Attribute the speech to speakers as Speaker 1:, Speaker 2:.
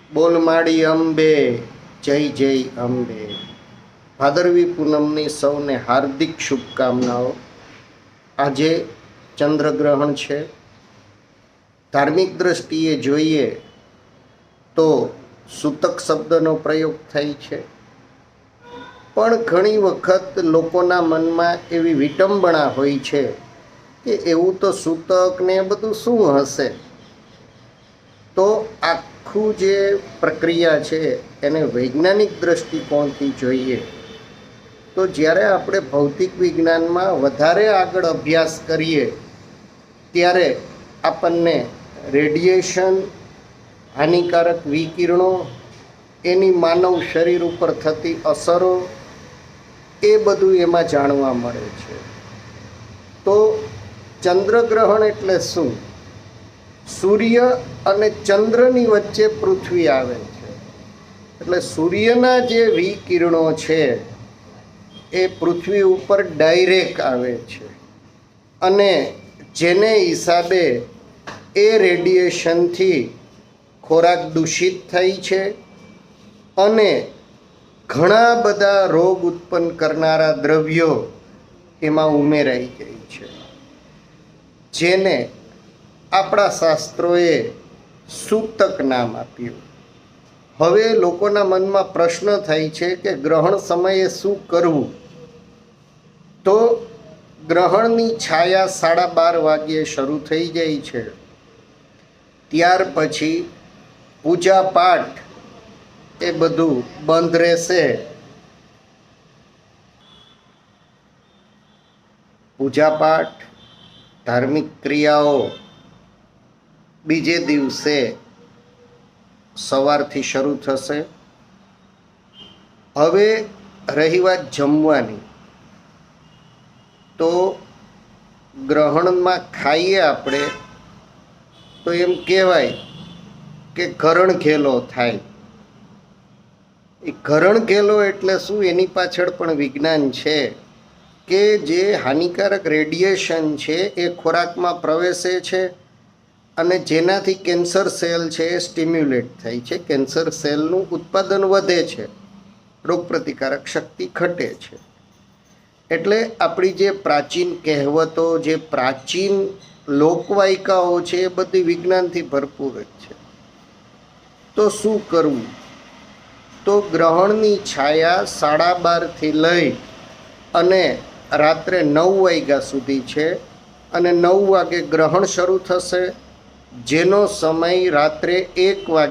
Speaker 1: બોલ માડી અંબે, જય જય અંબે. ભાદરવી પૂનમની સૌને હાર્દિક શુભકામનાઓ. આજે ચંદ્રગ્રહણ છે. ધાર્મિક દ્રષ્ટિએ જોઈએ તો સૂતક શબ્દનો પ્રયોગ થાય છે, પણ ઘણી વખત લોકોના મનમાં એવી વિટંબણા હોય છે કે એવું તો સૂતક ને બધું શું હશે. તો આખું જે પ્રક્રિયા છે એને વૈજ્ઞાનિક દ્રષ્ટિકોણથી જોઈએ તો જ્યારે આપણે ભૌતિક વિજ્ઞાનમાં વધારે આગળ અભ્યાસ કરીએ ત્યારે આપણને રેડિયેશન, હાનિકારક વિકિરણો, એની માનવ શરીર ઉપર થતી અસરો, એ બધું એમાં જાણવા મળે છે. તો ચંદ્રગ્રહણ એટલે શું? સૂર્ય અને ચંદ્રની વચ્ચે પૃથ્વી આવે છે, એટલે સૂર્યના જે વિકિરણો છે એ પૃથ્વી ઉપર ડાયરેક્ટ આવે છે અને જેને હિસાબે એ રેડિયેશનથી ખોરાક દૂષિત થાય છે અને ઘણા બધા રોગ ઉત્પન્ન કરનારા દ્રવ્યો એમાં ઉમેરાઈ જાય છે, જેને આપણા શાસ્ત્રોએ સૂતક નામ આપ્યું. હવે લોકોના મનમાં પ્રશ્ન થાય છે કે ગ્રહણ સમયે શું કરવું? તો ગ્રહણની છાયા 12:30 વાગ્યે શરૂ થઈ જાય છે. ત્યાર પછી પૂજા પાઠ એ બધું બંધ રહેશે. પૂજા પાઠ, ધાર્મિક ક્રિયાઓ બીજે દિવસે સવારથી શરૂ થશે. હવે રહી વાત જમવાની, તો ગ્રહણમાં ખાઈએ આપણે તો એમ કહેવાય કે ઘરણ ઘેલો થાય. એ ઘરણ ઘેલો એટલે શું? એની પાછળ પણ વિજ્ઞાન છે કે જે હાનિકારક રેડિયેશન છે એ ખોરાકમાં પ્રવેશે છે અને જેનાથી કેન્સર સેલ છે એ સ્ટિમ્યુલેટ થાય છે, કેન્સર સેલનું ઉત્પાદન વધે છે, રોગપ્રતિકારક શક્તિ ઘટે છે. એટલે આપણી જે પ્રાચીન કહેવતો, જે પ્રાચીન લોકવાયકાઓ છે એ બધી વિજ્ઞાનથી ભરપૂર જ છે. તો શું કરવું? તો ગ્રહણની છાયા 12:30થી લઈ અને રાત્રે 9 વાગ્યા સુધી છે અને 9 વાગે ગ્રહણ શરૂ થશે, જેનો સમય રાત્રે 1 વાગે